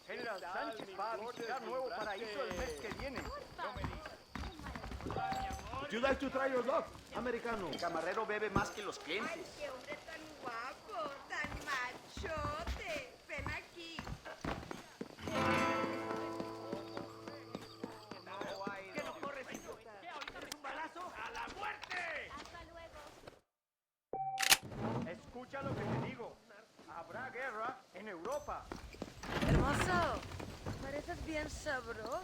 General Sánchez va a visitar nuevo paraíso el mes que viene. Would you like to try your luck, americano? El camarero bebe más que los clientes. ¡Qué hombre tan guapo! ¡Tan machote! ¡Ven aquí! ¿Qué no corres, idiota? ¿Quieres un balazo? ¡A la muerte! Hasta luego. Escucha lo que te digo. Habrá guerra en Europa. Hermoso, pareces bien sabroso.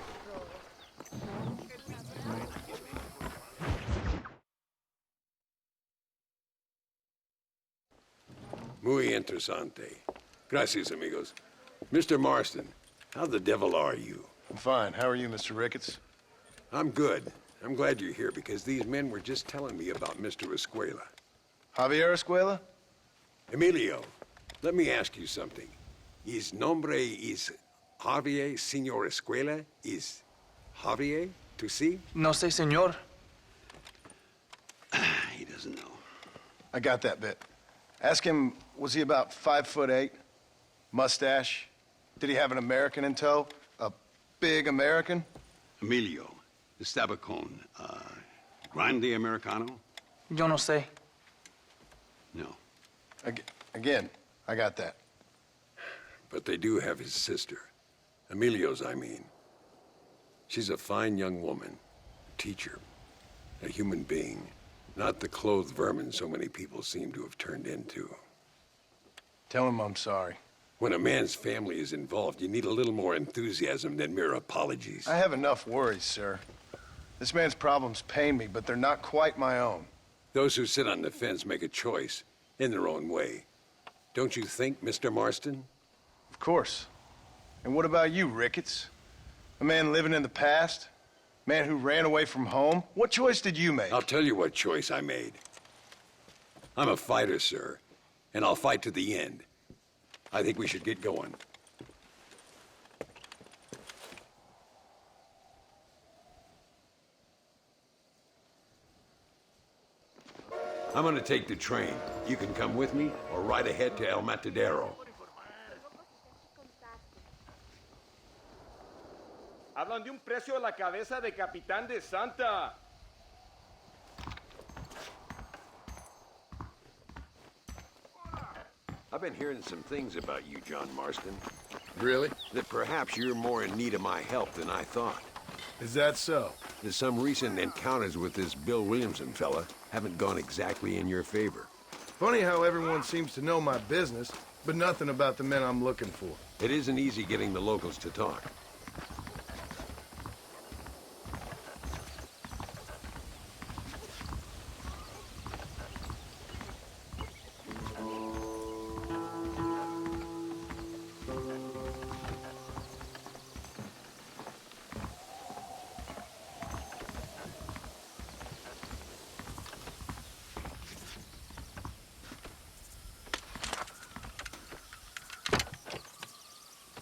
Muy interesante. Gracias, amigos. Mr. Marston, how the devil are you? I'm fine. How are you, Mr. Ricketts? I'm good. I'm glad you're here because these men were just telling me about Mr. Escuela. Javier Escuela? Emilio, let me ask you something. His nombre is Javier Señor Escuela? Is Javier to see? No sé, señor. He doesn't know. I got that bit. Ask him, was he about 5'8"? Mustache? Did he have an American in tow? A big American? Emilio, estaba con, grande americano? Yo no sé. No. Again, I got that. But they do have his sister. Emilio's, I mean. She's a fine young woman, a teacher, a human being, not the clothed vermin so many people seem to have turned into. Tell him I'm sorry. When a man's family is involved, you need a little more enthusiasm than mere apologies. I have enough worries, sir. This man's problems pain me, but they're not quite my own. Those who sit on the fence make a choice, in their own way. Don't you think, Mr. Marston? Of course. And what about you, Ricketts? A man living in the past? Man who ran away from home? What choice did you make? I'll tell you what choice I made. I'm a fighter, sir, and I'll fight to the end. I think we should get going. I'm gonna take the train. You can come with me or ride ahead to El Matadero. Hablan de un precio a la cabeza de Capitán de Santa. I've been hearing some things about you, John Marston. Really? That perhaps you're more in need of my help than I thought. Is that so? That some recent encounters with this Bill Williamson fella haven't gone exactly in your favor. Funny how everyone seems to know my business, but nothing about the men I'm looking for. It isn't easy getting the locals to talk.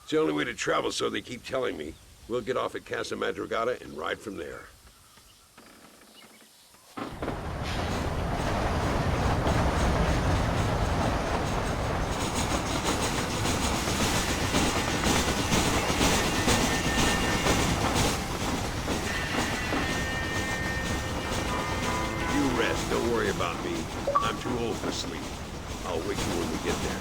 It's the only way to travel, so they keep telling me. We'll get off at Casa Madrugada and ride from there. You rest, don't worry about me. I'm too old for sleep. I'll wake you when we get there.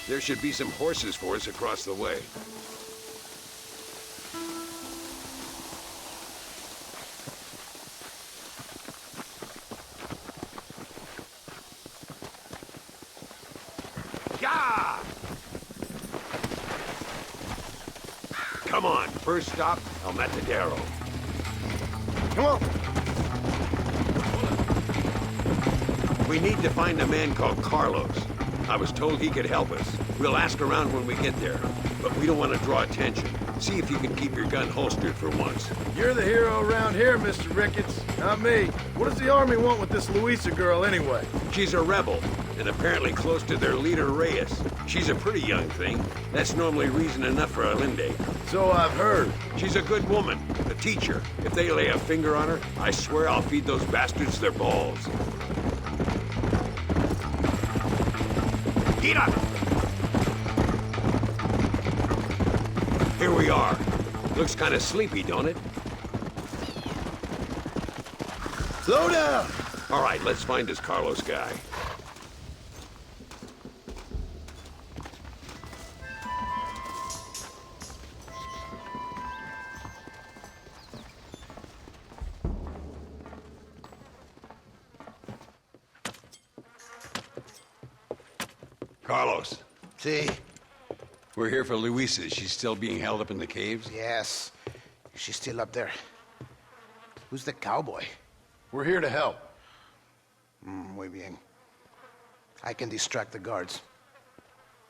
There should be some horses for us across the way. Yeah! Come on, first stop, El Matadero. Come on! We need to find a man called Carlos. I was told he could help us. We'll ask around when we get there, but we don't want to draw attention. See if you can keep your gun holstered for once. You're the hero around here, Mr. Ricketts, not me. What does the army want with this Luisa girl anyway? She's a rebel, and apparently close to their leader, Reyes. She's a pretty young thing. That's normally reason enough for a Linde. So I've heard. She's a good woman, a teacher. If they lay a finger on her, I swear I'll feed those bastards their balls. Get up! Here we are. Looks kind of sleepy, don't it? Slow down! All right, let's find this Carlos guy. Carlos, See? We're here for Luisa. She's still being held up in the caves? Yes. She's still up there. Who's the cowboy? We're here to help. Muy bien. I can distract the guards.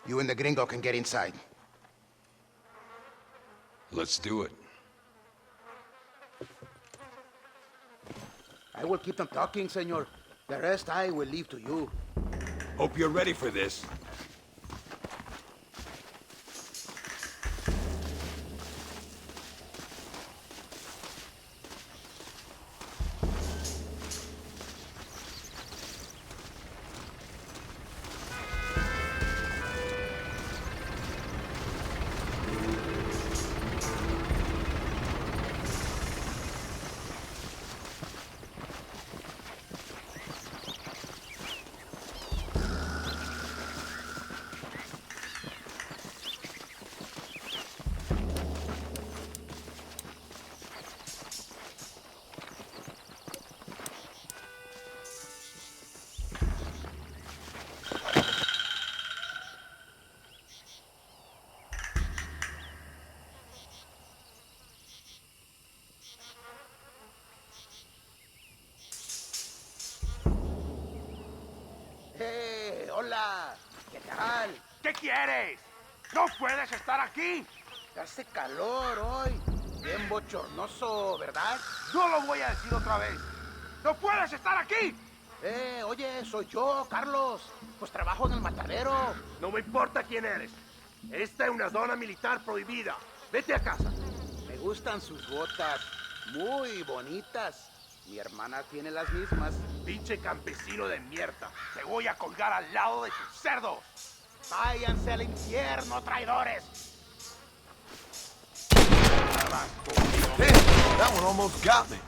You and the gringo can get inside. Let's do it. I will keep them talking, senor. The rest I will leave to you. Hope you're ready for this. ¡Hey! ¡Hola! ¿Qué tal? ¿Qué quieres? ¡No puedes estar aquí! Hace calor hoy. Bien bochornoso, ¿verdad? No lo voy a decir otra vez. ¡No puedes estar aquí! Oye, soy yo, Carlos. Pues trabajo en el matadero. No me importa quién eres. Esta es una zona militar prohibida. Vete a casa. Me gustan sus botas. Muy bonitas. Mi hermana tiene las mismas. Pinche campesino de mierda. Te voy a colgar al lado de tus cerdos. Váyanse al infierno, traidores. Hey, that one almost got me.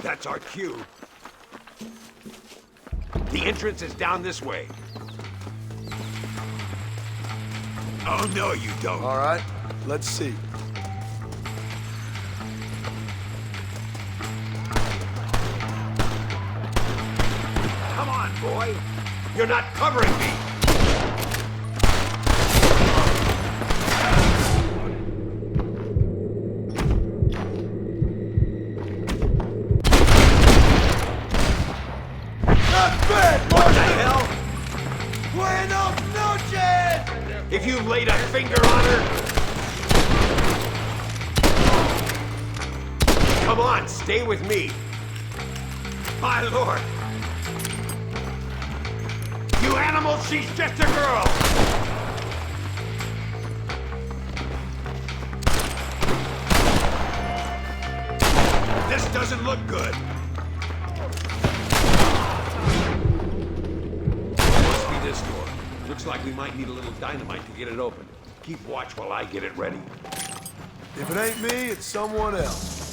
That's our cue. The entrance is down this way. Oh, no, you don't. All right, let's see. Come on, boy. You're not covering me. What the hell? Buenos noches! If you laid a finger on her... Come on, stay with me. My lord. You animal, she's just a girl! This doesn't look good. Must be this door. Looks like we might need a little dynamite to get it open. Keep watch while I get it ready. If it ain't me, it's someone else.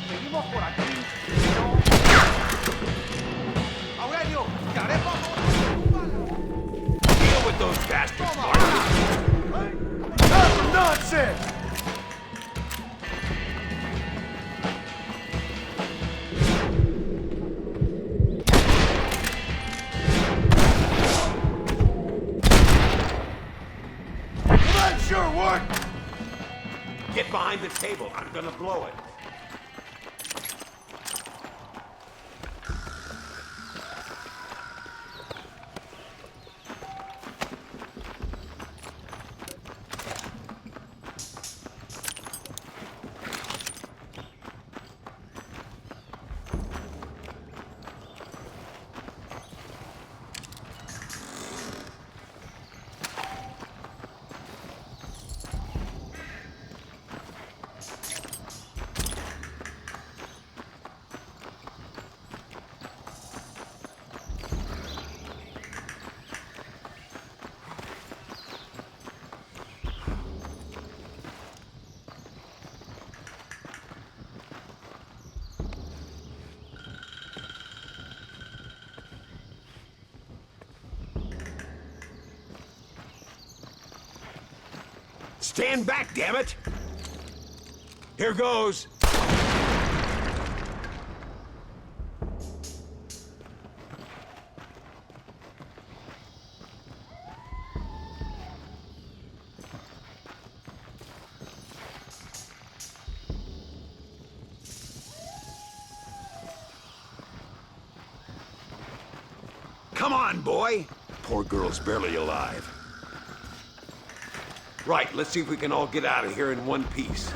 Seguimos por aquí. Aurelio, te haremos Deal with those bastards, Mark. That's nonsense! That sure worked! Get behind the table. I'm gonna blow it. Stand back, damn it! Here goes. Come on, boy! Poor girl's barely alive. Right, let's see if we can all get out of here in one piece.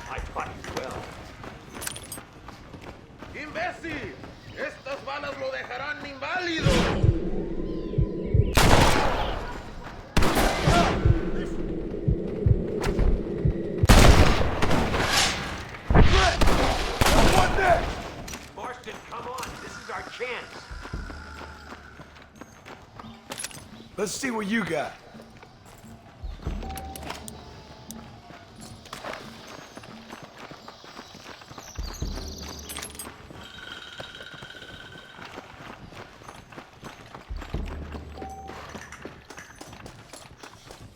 I fought you well. ¡Imbécil! ¡Estas balas lo dejarán inválido! Marston, come on. This is our chance. Let's see what you got.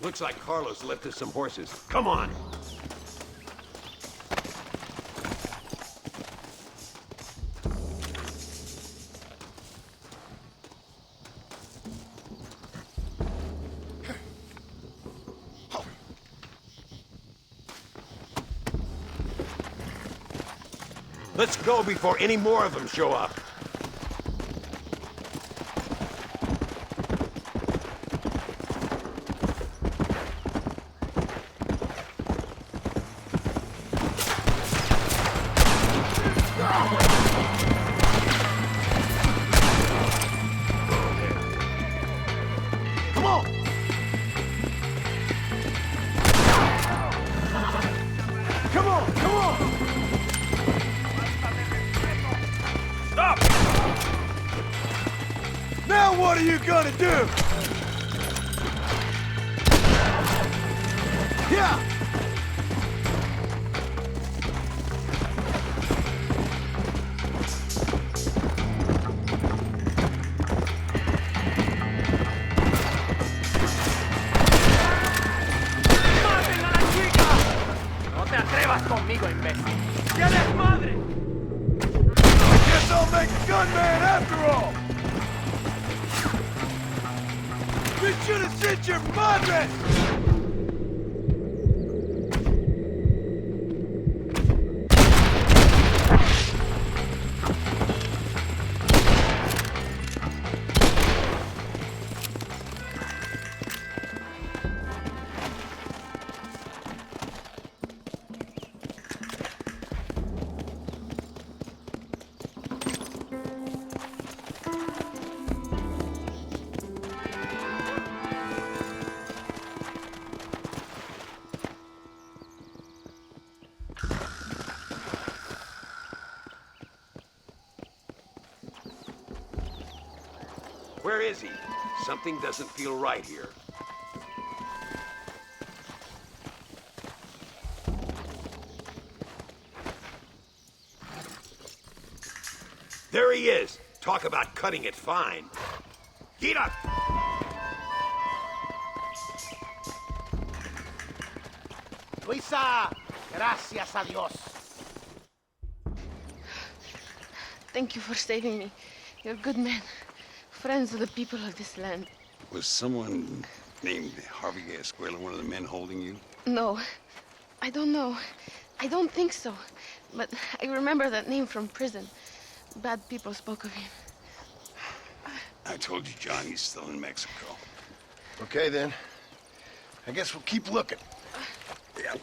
Looks like Carlos left us some horses. Come on. Let's go before any more of them show up. Come on! Come on, come on! Stop! Now what are you gonna do? Yeah! ¡Mátenla a la chica! No te atrevas conmigo, imbécil. ¡Ya desmadre! Guess I'll make a gunman after all! You should have sent your madre! Where is he? Something doesn't feel right here. There he is. Talk about cutting it fine. Get up! Luisa, gracias a Dios. Thank you for saving me. You're a good man. Friends of the people of this land. Was someone named Harvey Escuela one of the men holding you? No, I don't know. I don't think so. But I remember that name from prison. Bad people spoke of him. I told you, John, he's still in Mexico. Okay, then. I guess we'll keep looking. Yeah.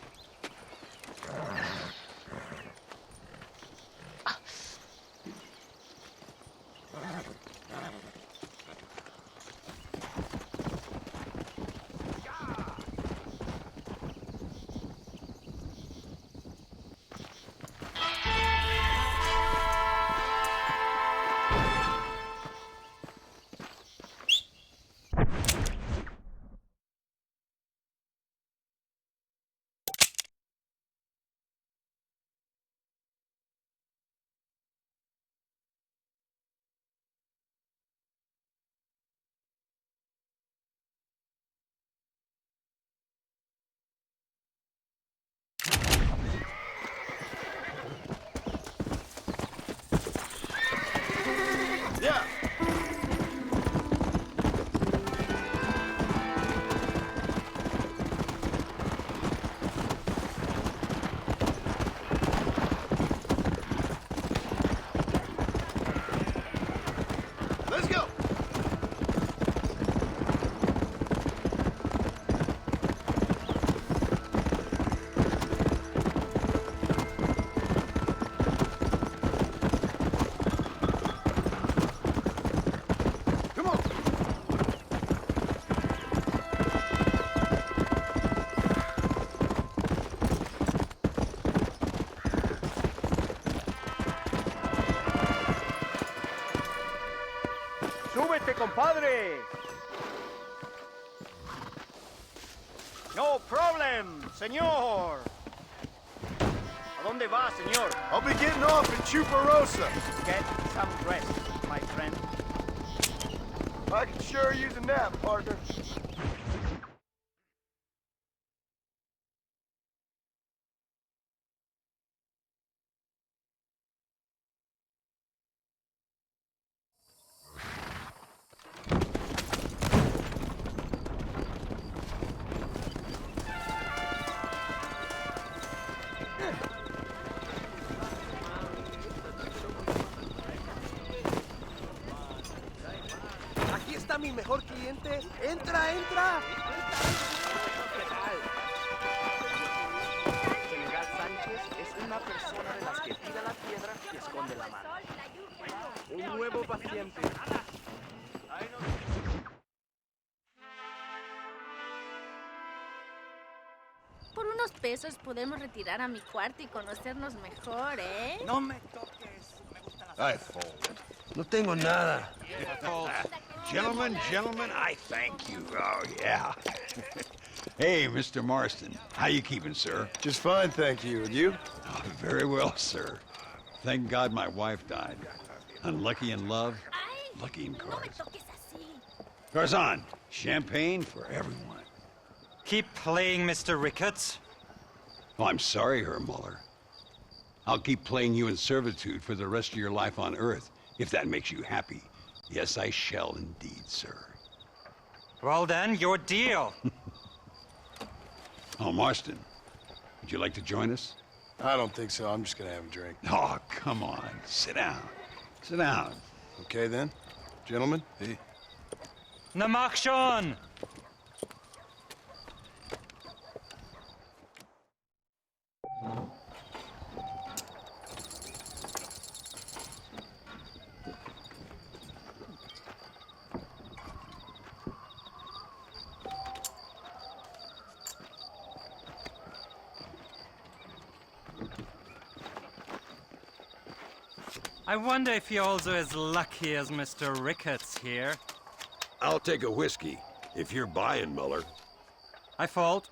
sube. No problem, señor. ¿A dónde va, señor? I'll be getting off in Chuparosa. Get some rest, my friend. I can sure use a nap, partner. Aquí está mi mejor cliente. Entra, entra. General Sánchez es una persona de las que tira la piedra y esconde la mano. Un nuevo paciente. Por unos pesos podemos retirar a mi cuarto y conocernos mejor, ¿eh? No me toques. Me gustan las... I fold. No tengo nada. Gentlemen, I thank you. Oh, yeah. Hey, Mr. Marston. How you keeping, sir? Just fine, thank you. And you? Oh, very well, sir. Thank God my wife died. Unlucky in love, lucky in No me cards. toques así. Garzon, champagne for everyone. Keep playing, Mr. Ricketts. Oh, I'm sorry, Herr Muller. I'll keep playing you in servitude for the rest of your life on Earth, if that makes you happy. Yes, I shall indeed, sir. Well then, your deal. Oh, Marston, would you like to join us? I don't think so. I'm just gonna have a drink. Oh, come on. Sit down. Sit down. Okay, then. Gentlemen? Hey. Na mach schon! I wonder if you're also as lucky as Mr. Ricketts here. I'll take a whiskey, if you're buying, Muller. I fault.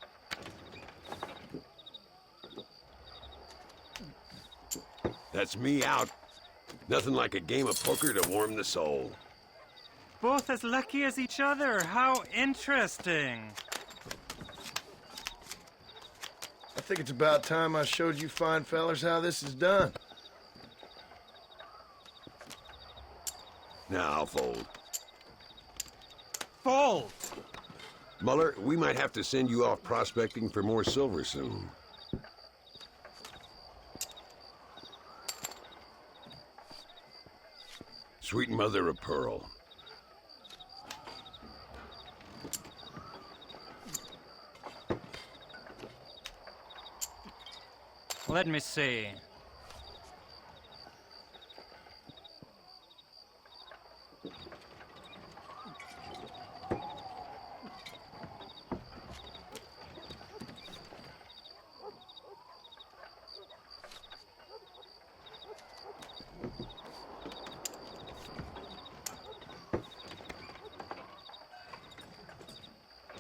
That's me out. Nothing like a game of poker to warm the soul. Both as lucky as each other. How interesting. I think it's about time I showed you fine fellers how this is done. Now I'll fold. Fold! Muller, we might have to send you off prospecting for more silver soon. Sweet mother of pearl. Let me see.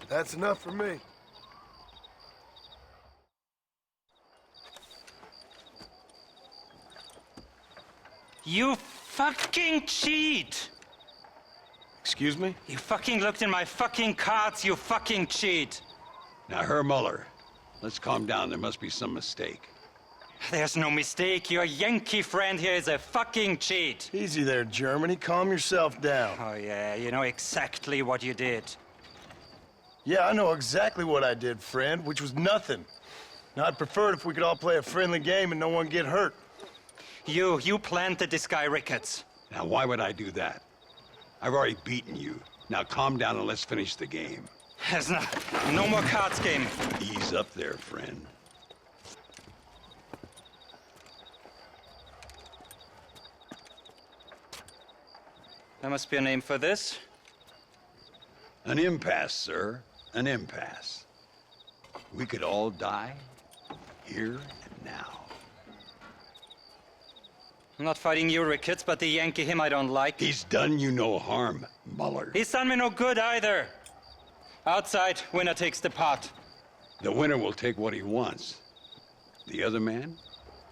That's enough for me. You fucking cheat! Excuse me? You fucking looked in my fucking cards, you fucking cheat! Now, Herr Muller, let's calm down. There must be some mistake. There's no mistake. Your Yankee friend here is a fucking cheat. Easy there, Germany. Calm yourself down. Oh yeah, you know exactly what you did. Yeah, I know exactly what I did, friend, which was nothing. Now, I'd prefer it if we could all play a friendly game and no one get hurt. You planted this guy, Ricketts. Now, why would I do that? I've already beaten you. Now, calm down and let's finish the game. There's no more cards game. Ease up there, friend. There must be a name for this. An impasse, sir. An impasse. We could all die here and now. I'm not fighting you, Ricketts, but the Yankee him I don't like. He's done you no harm, Muller. He's done me no good either. Outside, winner takes the pot. The winner will take what he wants. The other man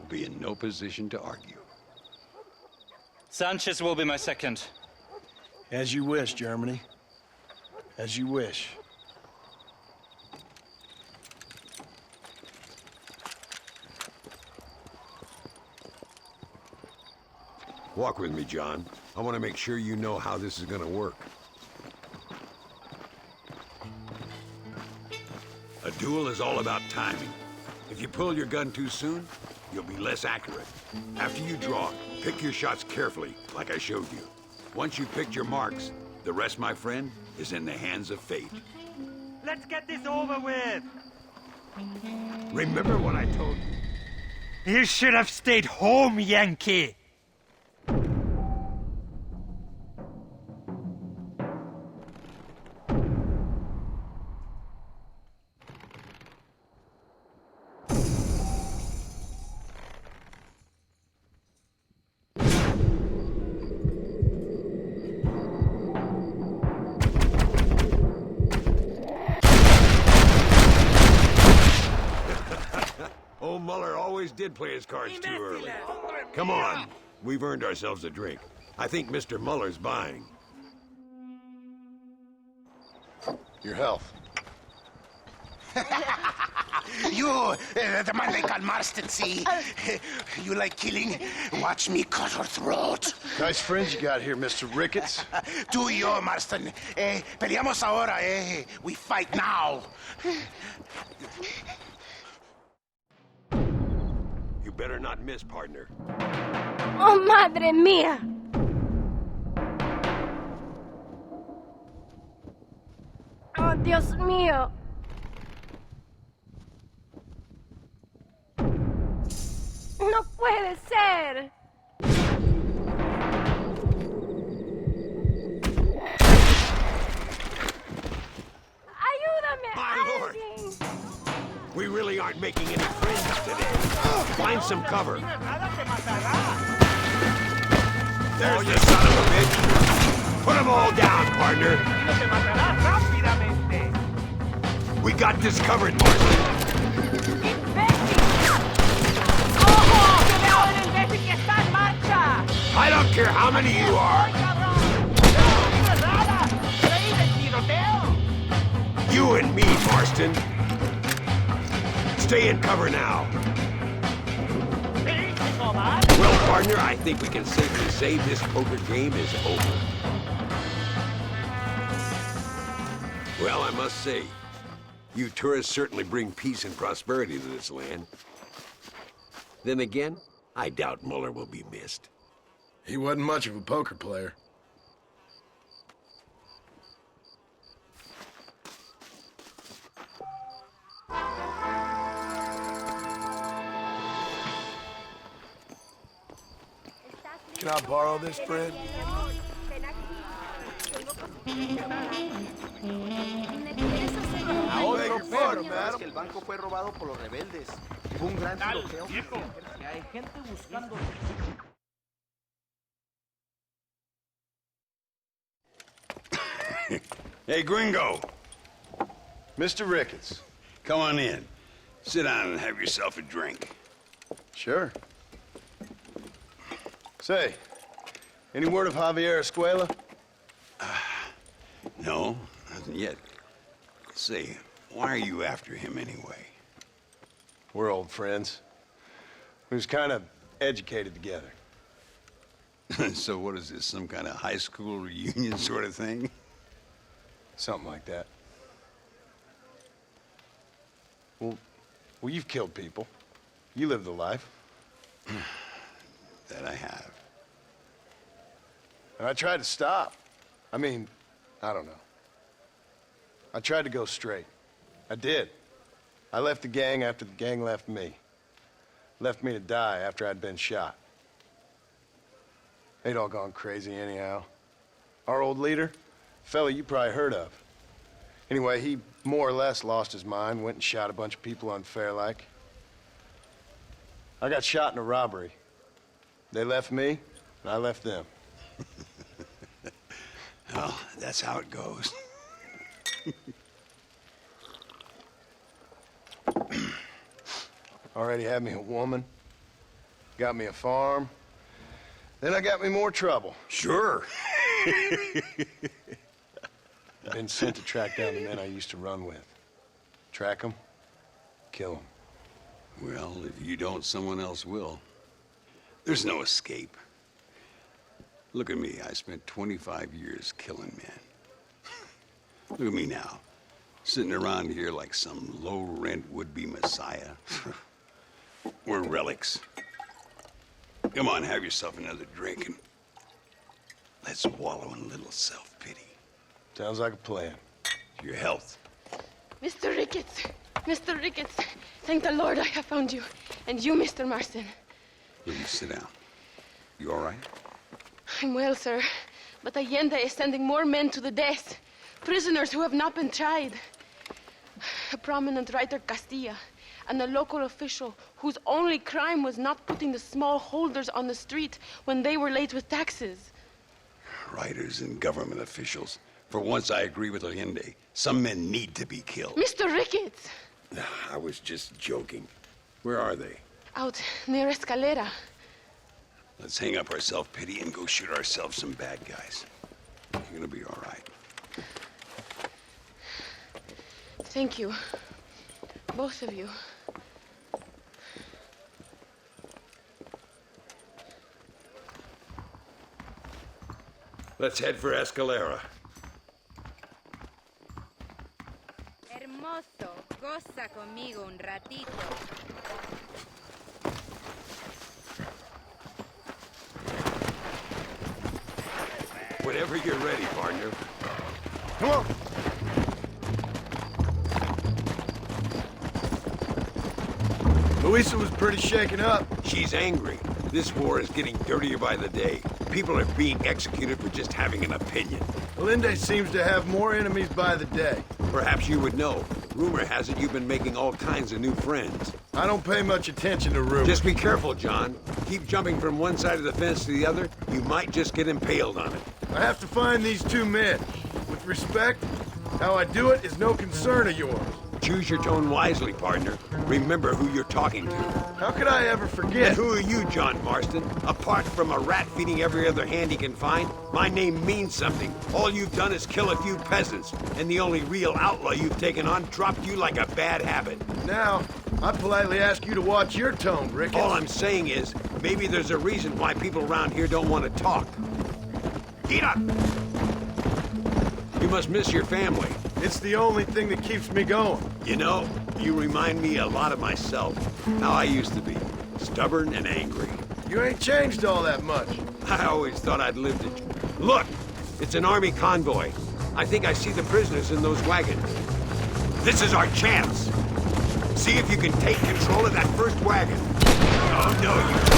will be in no position to argue. Sanchez will be my second. As you wish, Germany. As you wish. Walk with me, John. I want to make sure you know how this is going to work. A duel is all about timing. If you pull your gun too soon, you'll be less accurate. After you draw, pick your shots carefully, like I showed you. Once you've picked your marks, the rest, my friend, is in the hands of fate. Let's get this over with. Remember what I told you? You should have stayed home, Yankee. Old Muller always did play his cards too early. Come on, we've earned ourselves a drink. I think Mr. Muller's buying. Your health. You, the man they call Marston, see? You like killing? Watch me cut her throat. Nice friends you got here, Mr. Ricketts. Tú y yo, Marston. Peleamos ahora, We fight now. You better not miss, partner. ¡Oh, madre mía! ¡Oh, Dios mío! ¡No puede ser! ¡Ayúdame! My lord! We really aren't making any friends today. Find some cover. There's the son of a bitch. Put them all down, partner. We got this covered, Martin. I don't care how many you are. You and me, Marston. Stay in cover now. Well, partner, I think we can safely say this poker game is over. Well, I must say, you tourists certainly bring peace and prosperity to this land. Then again, I doubt Muller will be missed. He wasn't much of a poker player. Can I borrow this, Fred? A otro perro, es que el banco fue robado por los rebeldes. Hubo un gran tiroteo. Hay gente buscando. Hey, Gringo. Mr. Ricketts. Come on in. Sit down and have yourself a drink. Sure. Say, any word of Javier Escuela? No, nothing yet. Say, why are you after him anyway? We're old friends. We was kind of educated together. So what is this, some kind of high school reunion sort of thing? Something like that. Well, you've killed people. You lived the life. That I have. And I tried to stop. I mean, I don't know. I tried to go straight. I did. I left the gang after the gang left me. Left me to die after I'd been shot. They'd all gone crazy anyhow. Our old leader, fella you probably heard of. Anyway, he more or less lost his mind, went and shot a bunch of people unfair like. I got shot in a robbery. They left me, and I left them. Well, that's how it goes. Already had me a woman, got me a farm, then I got me more trouble. Sure. Been sent to track down the men I used to run with. Track them, kill them. Well, if you don't, someone else will. There's no escape. Look at me. I spent 25 years killing men. Look at me now, sitting around here like some low-rent would-be messiah. We're relics. Come on, have yourself another drink and let's wallow in a little self-pity. Sounds like a plan. Your health. Mr. Ricketts! Mr. Ricketts! Thank the Lord I have found you. And you, Mr. Marston. Please sit down. You all right? I'm well, sir. But Allende is sending more men to the death. Prisoners who have not been tried. A prominent writer, Castilla, and a local official whose only crime was not putting the small holders on the street when they were late with taxes. Writers and government officials. For once, I agree with Allende. Some men need to be killed. Mr. Ricketts! I was just joking. Where are they? Out near Escalera. Let's hang up our self-pity and go shoot ourselves some bad guys. You're gonna be all right. Thank you. Both of you. Let's head for Escalera. Hermoso, goza conmigo un ratito. Whenever you're ready, partner. Come on! Luisa was pretty shaken up. She's angry. This war is getting dirtier by the day. People are being executed for just having an opinion. Allende seems to have more enemies by the day. Perhaps you would know. Rumor has it you've been making all kinds of new friends. I don't pay much attention to rumors. Just be careful, John. Keep jumping from one side of the fence to the other. You might just get impaled on it. I have to find these two men. With respect, how I do it is no concern of yours. Choose your tone wisely, partner. Remember who you're talking to. How could I ever forget? And who are you, John Marston? Apart from a rat feeding every other hand he can find, my name means something. All you've done is kill a few peasants, and the only real outlaw you've taken on dropped you like a bad habit. Now, I politely ask you to watch your tone, Ricketts. All I'm saying is, maybe there's a reason why people around here don't want to talk. Get up! You must miss your family. It's the only thing that keeps me going. You know, you remind me a lot of myself. How I used to be. Stubborn and angry. You ain't changed all that much. I always thought I'd lived it. Look! It's an army convoy. I think I see the prisoners in those wagons. This is our chance! See if you can take control of that first wagon. Oh, no, you don't.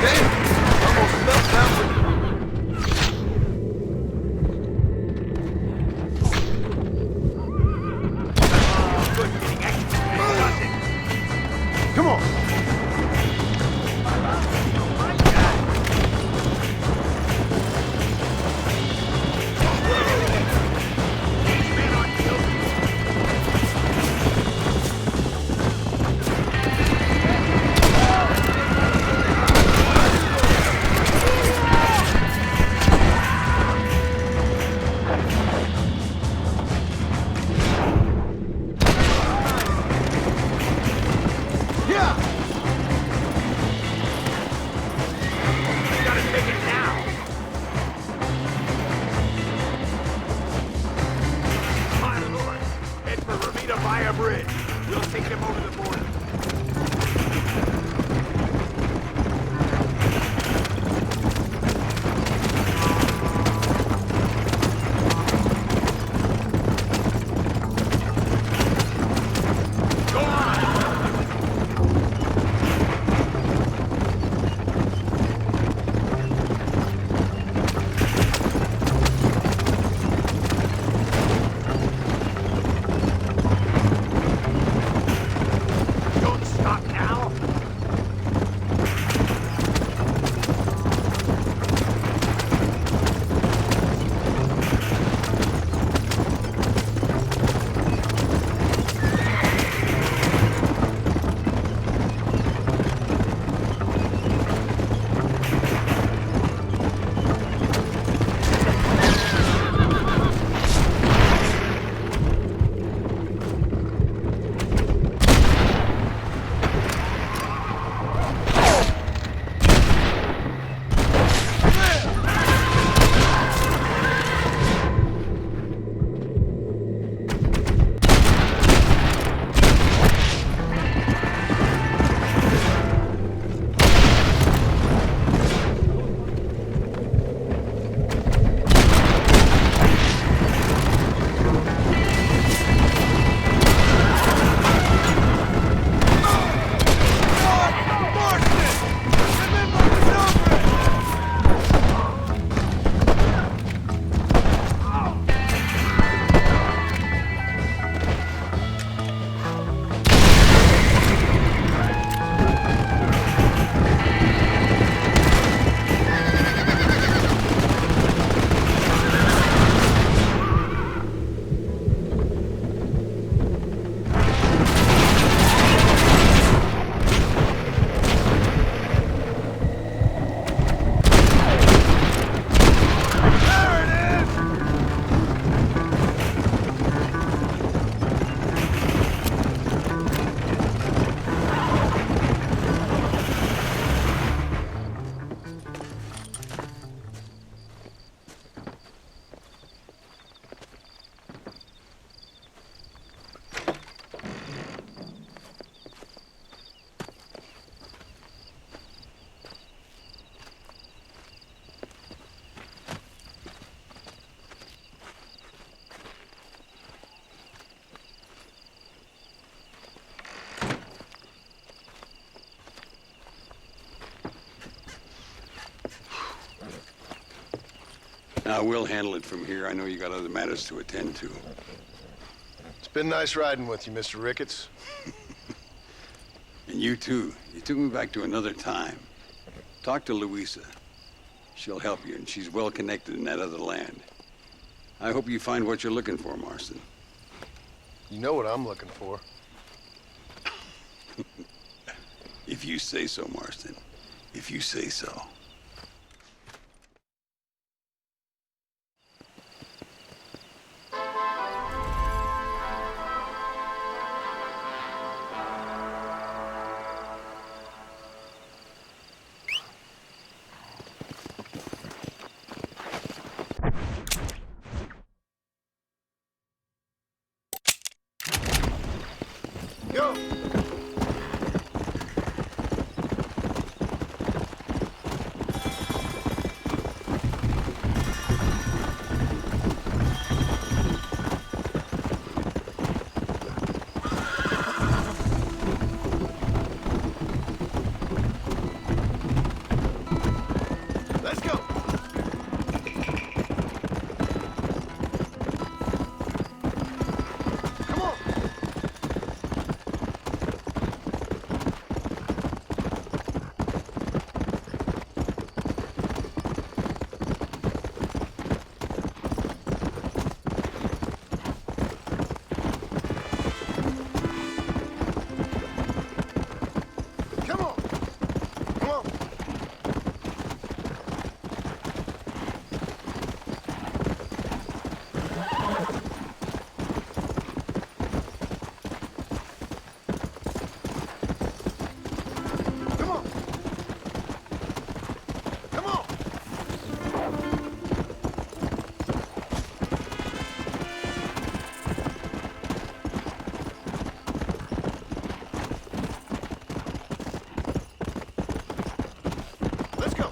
Damn! Almost fell down. Come on! Now, we'll handle it from here. I know you got other matters to attend to. It's been nice riding with you, Mr. Ricketts. And you too. You took me back to another time. Talk to Louisa. She'll help you, and she's well connected in that other land. I hope you find what you're looking for, Marston. You know what I'm looking for. If you say so, Marston. If you say so. Go! Let's go! Come on! Come on! Come on! Come on! Come on! Let's go!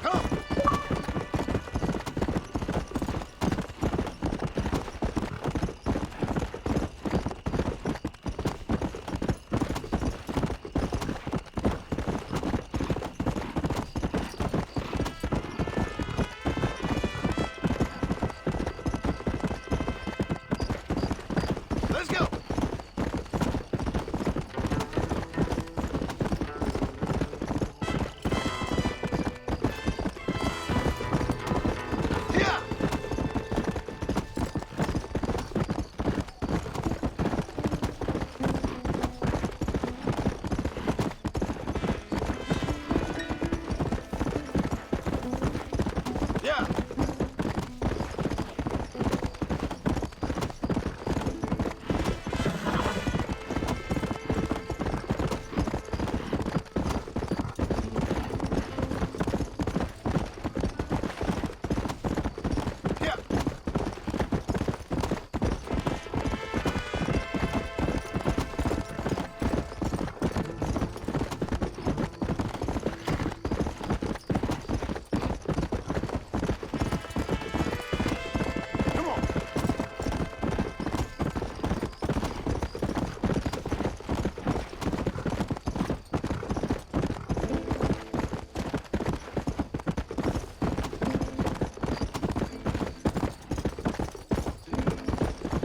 Come! Let's go! Yeah! Yeah! Yeah! Come on!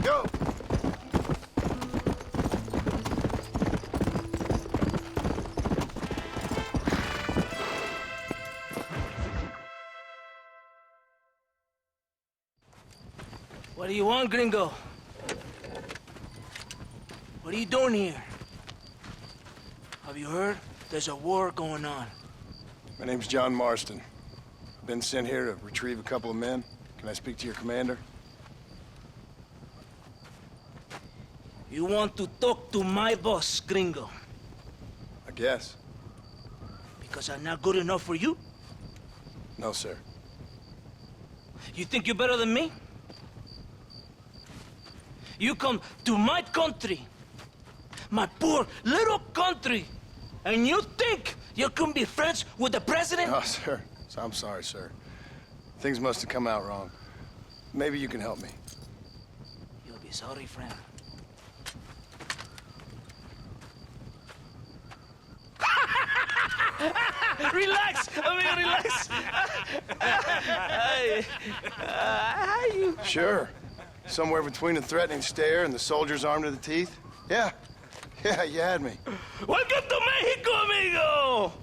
Go! What do you want, gringo? What are you doing here? Have you heard? There's a war going on. My name's John Marston. I've been sent here to retrieve a couple of men. Can I speak to your commander? You want to talk to my boss, gringo? I guess. Because I'm not good enough for you? No, sir. You think you're better than me? You come to my country, my poor little country, and you think you can be friends with the president? No, sir. I'm sorry, sir. Things must have come out wrong. Maybe you can help me. You'll be sorry, friend. Relax, amigo, relax. How you? Sure. Somewhere between the threatening stare and the soldiers armed to the teeth? Yeah. Yeah, you had me. Welcome to Mexico, amigo!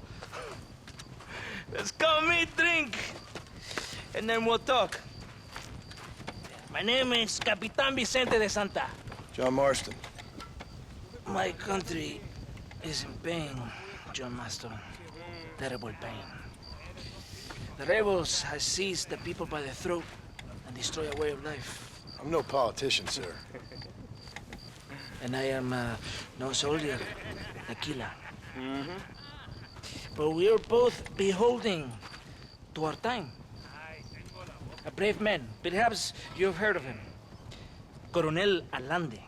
Let's come eat, drink, and then we'll talk. My name is Capitan Vicente de Santa. John Marston. My country is in pain, John Marston. Terrible pain. The rebels have seized the people by the throat and destroy a way of life. I'm no politician, sir. And I am no soldier, a killer. But we are both beholding to our time. A brave man, perhaps you've heard of him. Coronel Allende.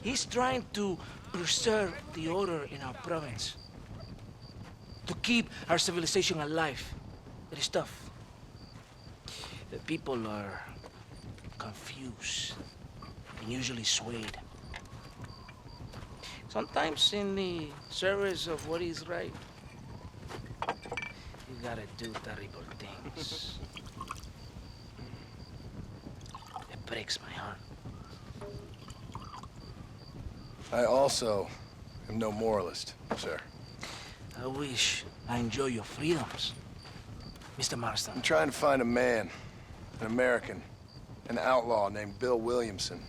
He's trying to preserve the order in our province. To keep our civilization alive. It is tough. The people are confused and usually swayed. Sometimes in the service of what is right, you gotta do terrible things. It breaks my heart. I also am no moralist, sir. I wish I enjoy your freedoms, Mr. Marston. I'm trying to find a man, an American, an outlaw named Bill Williamson.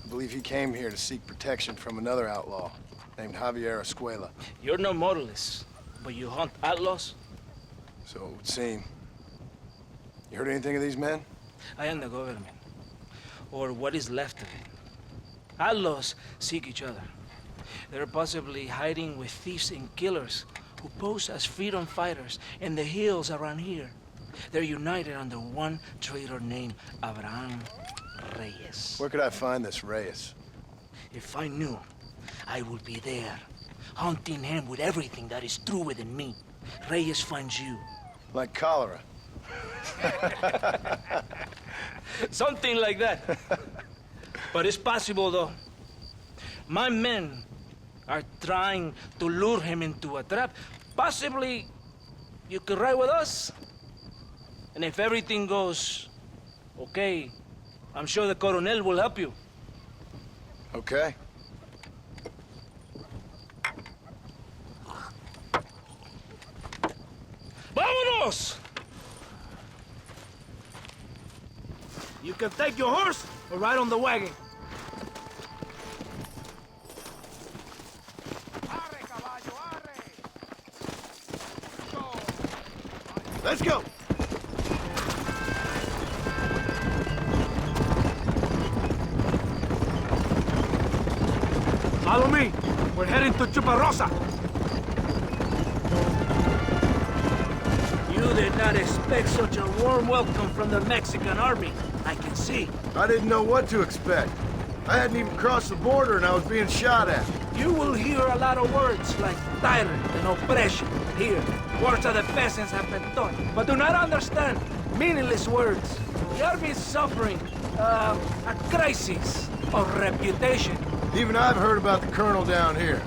I believe he came here to seek protection from another outlaw named Javier Escuela. You're no moralist, but you hunt outlaws? So it would seem. You heard anything of these men? I am the government, or what is left of it. Outlaws seek each other. They're possibly hiding with thieves and killers who pose as freedom fighters in the hills around here. They're united under one traitor named Abraham Reyes. Where could I find this Reyes? If I knew, I would be there, hunting him with everything that is true within me. Reyes finds you. Like cholera. Something like that. But it's possible, though. My men are trying to lure him into a trap. Possibly, you could ride with us. And if everything goes okay, I'm sure the Coronel will help you. Okay. ¡Vámonos! You can take your horse or ride on the wagon. Let's go! Follow me. We're heading to Chuparosa. You did not expect such a warm welcome from the Mexican army. I can see. I didn't know what to expect. I hadn't even crossed the border and I was being shot at. You will hear a lot of words like tyrant and oppression here. Words that the peasants have been taught, but do not understand. Meaningless words. The army is suffering a crisis of reputation. Even I've heard about the colonel down here.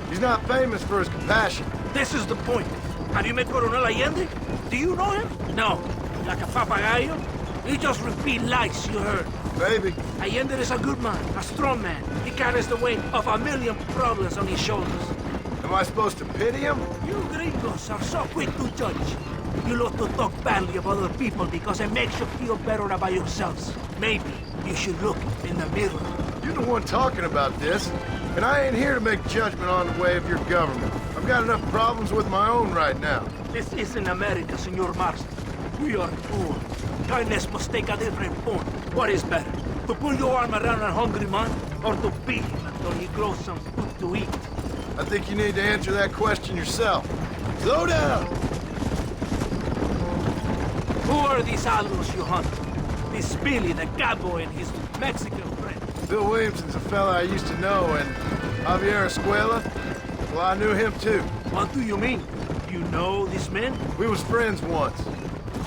He's not famous for his compassion. This is the point. Have you met Coronel Allende? Do you know him? No. Like a papagayo? He just repeats lies you heard. Maybe. Allende is a good man, a strong man. He carries the weight of a million problems on his shoulders. Am I supposed to pity him? You gringos are so quick to judge. You love to talk badly of other people because it makes you feel better about yourselves. Maybe you should look in the mirror. You're the one talking about this, and I ain't here to make judgment on the way of your government. I've got enough problems with my own right now. This isn't America, Senor Marston. We are poor. Kindness must take a different form. What is better, to pull your arm around a hungry man, or to beat him until he grows some food to eat? I think you need to answer that question yourself. Slow down! Who are these outlaws you hunt? This Billy, the cowboy, and his Mexican friend. Bill Williamson's a fella I used to know, and Javier Escuela, well, I knew him too. What do you mean? You know these men? We was friends once.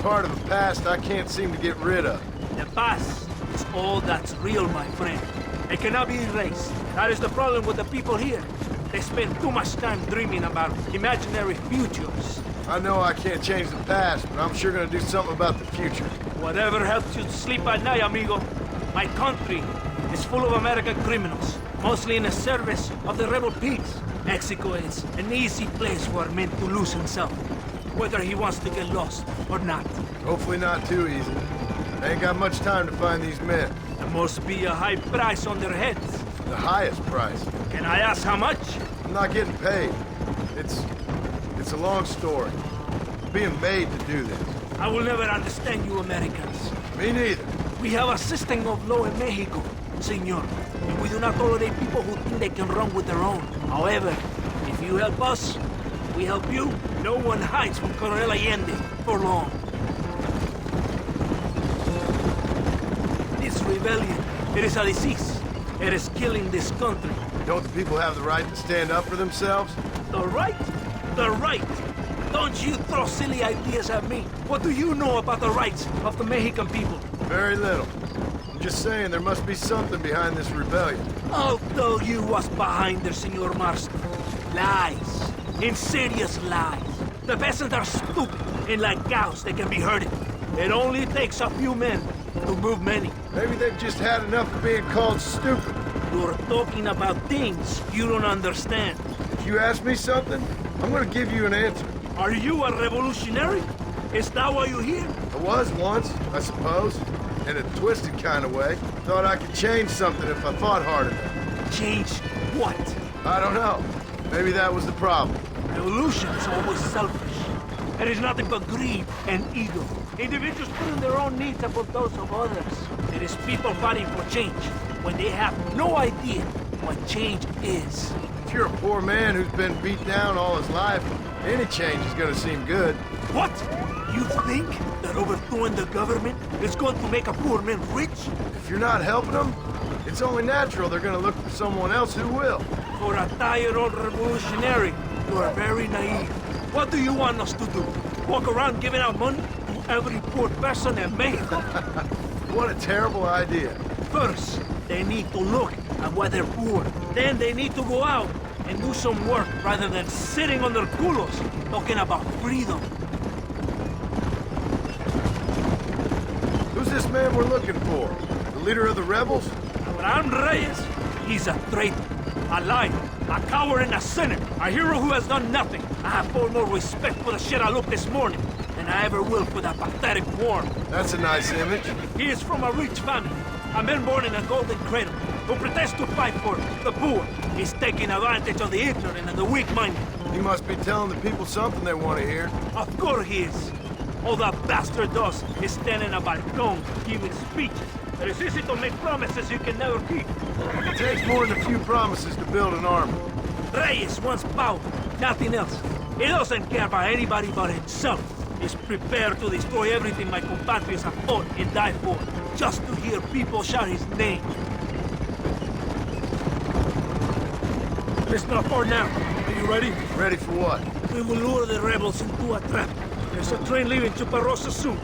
Part of the past I can't seem to get rid of. The past is all that's real, my friend. It cannot be erased. That is the problem with the people here. They spend too much time dreaming about imaginary futures. I know I can't change the past, but I'm sure gonna do something about the future. Whatever helps you to sleep at night, amigo. My country is full of American criminals, mostly in the service of the rebel pigs. Mexico is an easy place for a man to lose himself, whether he wants to get lost or not. Hopefully not too easy. I ain't got much time to find these men. There must be a high price on their heads. The highest price. Can I ask how much? I'm not getting paid. It's a long story. I'm being made to do this. I will never understand you Americans. Me neither. We have a system of law in Mexico, senor. And we do not tolerate people who think they can run with their own. However, if you help us, we help you. No one hides from Colonel Allende for long. This rebellion, it is a disease. It is killing this country. Don't the people have the right to stand up for themselves? The right? The right! Don't you throw silly ideas at me. What do you know about the rights of the Mexican people? Very little. I'm just saying there must be something behind this rebellion. I'll tell you what's behind there, Senor Marston. Lies. Insidious lies. The peasants are stupid, and like cows, they can be herded. It only takes a few men to move many. Maybe they've just had enough of being called stupid. You're talking about things you don't understand. If you ask me something, I'm gonna give you an answer. Are you a revolutionary? Is that why you're here? I was once, I suppose. In a twisted kind of way. Thought I could change something if I thought hard enough. Change what? I don't know. Maybe that was the problem. Revolution is always selfish. It is nothing but greed and ego. Individuals putting their own needs above those of others. It is people fighting for change when they have no idea what change is. If you're a poor man who's been beat down all his life, any change is gonna seem good. What? You think that overthrowing the government is going to make a poor man rich? If you're not helping them, it's only natural they're gonna look for someone else who will. For a tired old revolutionary, you are very naive. What do you want us to do? Walk around giving out money to every poor person in Mexico? What a terrible idea. First, they need to look at why they're poor. Then they need to go out and do some work rather than sitting on their culos talking about freedom. Who's this man we're looking for? The leader of the rebels? Abraham Reyes, he's a traitor, a liar, a coward and a sinner, a hero who has done nothing. I have far more respect for the shit I looked this morning than I ever will for that pathetic worm. That's a nice image. He is from a rich family, a man born in a golden cradle, who pretends to fight for the poor. He's taking advantage of the ignorant and the weak-minded. He must be telling the people something they want to hear. Of course he is. All that bastard does is stand in a balcony giving speeches. It is easy to make promises you can never keep. It takes more than a few promises to build an army. Reyes wants power, nothing else. He doesn't care about anybody but himself. He's prepared to destroy everything my compatriots have fought and died for, just to hear people shout his name. It's not far now. Are you ready? Ready for what? We will lure the rebels into a trap. There's a train leaving Chuparosa soon.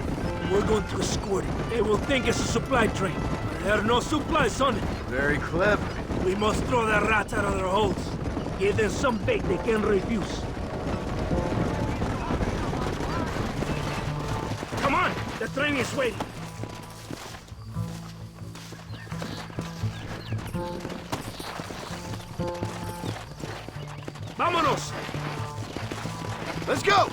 We're going to escort it. They will think it's a supply train. But there are no supplies on it. Very clever. We must throw the rats out of their holes. Give them some bait they can refuse. Come on! The train is waiting. Vámonos! Let's go!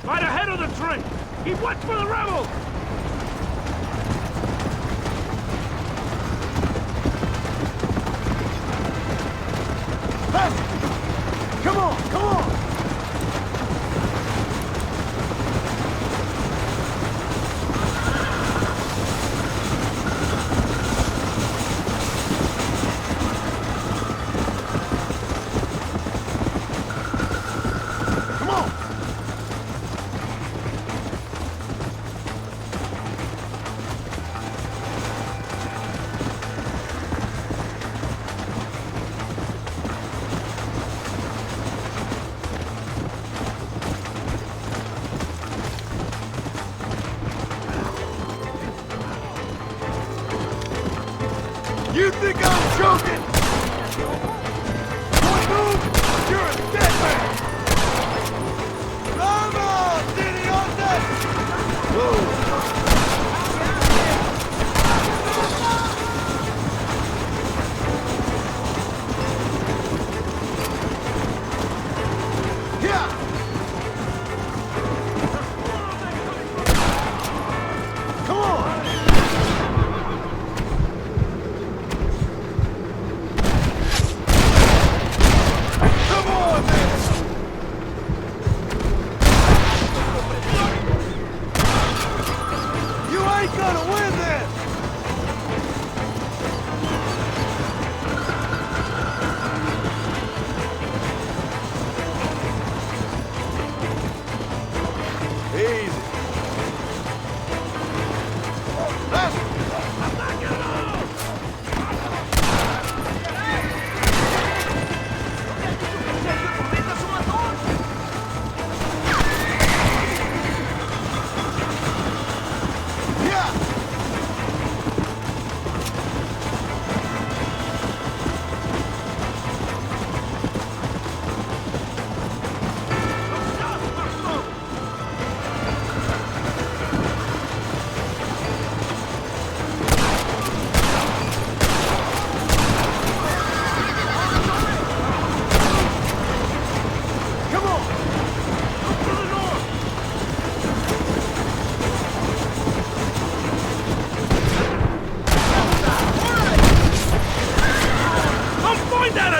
Right ahead of the train! Keep watch for the rebels! Faster! Come on, come on!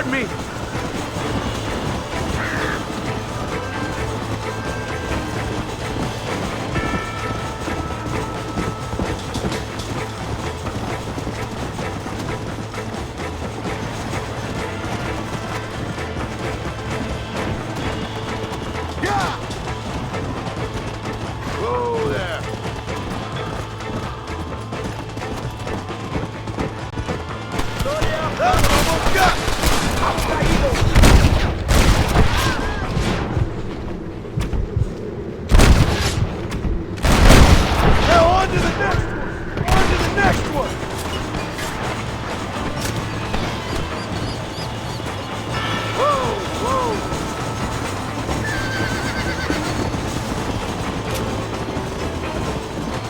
hurt me! Whoa there! Now on to the next one! On to the next one! Whoa, whoa!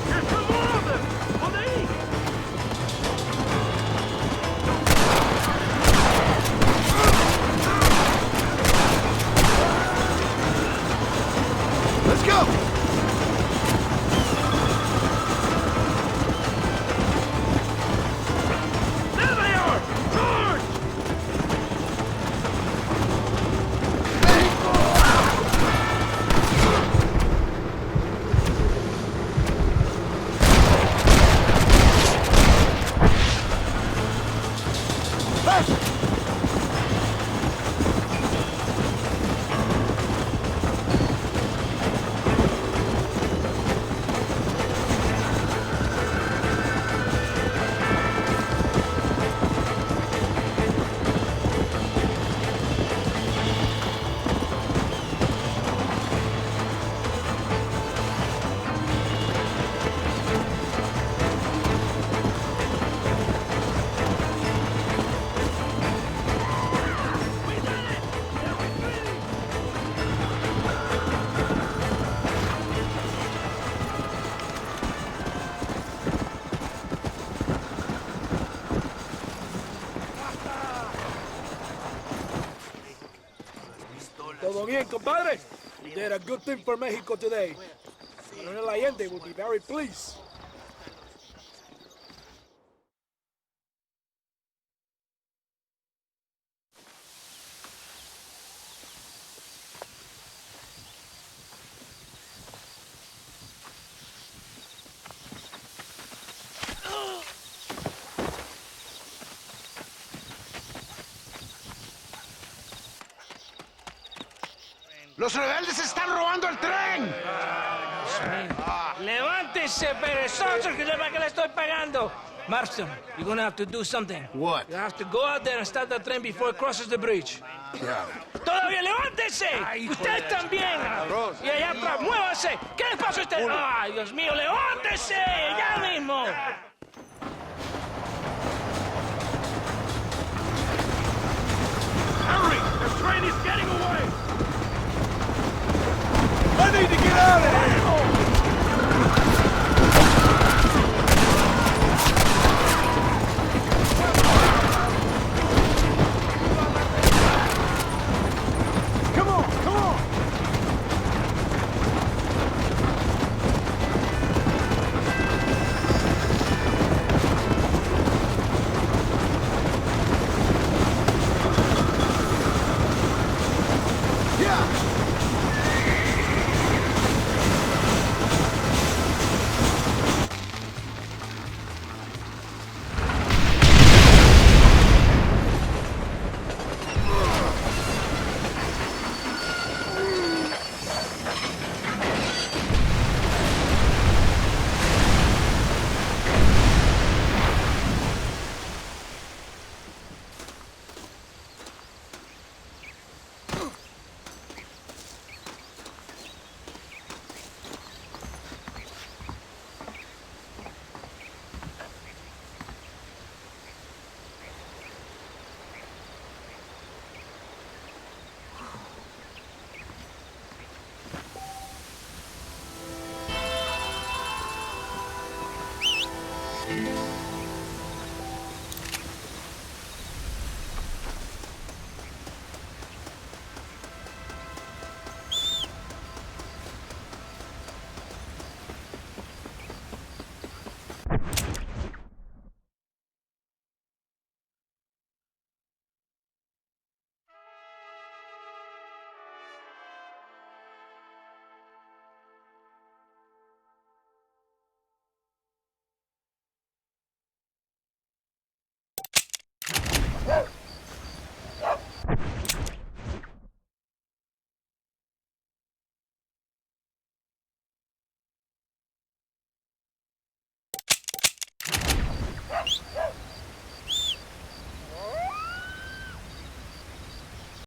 There's some more of them! On the east! Let's go! There they are! Charge! Todo bien, compadre? You did a good thing for Mexico today. Coronel Allende will be very pleased. ¡Los rebeldes están robando el tren! ¡Levántese, perezosos, que para que le estoy pagando! Marston, you're gonna have to do something. What? You have to go out there and stop the train before it crosses the bridge. Yeah. ¡Todavía levántese! ¡Usted también! Y allá atrás, muévase. ¿Qué le pasa a usted? ¡Ay, Dios mío, levántese! ¡Ya mismo!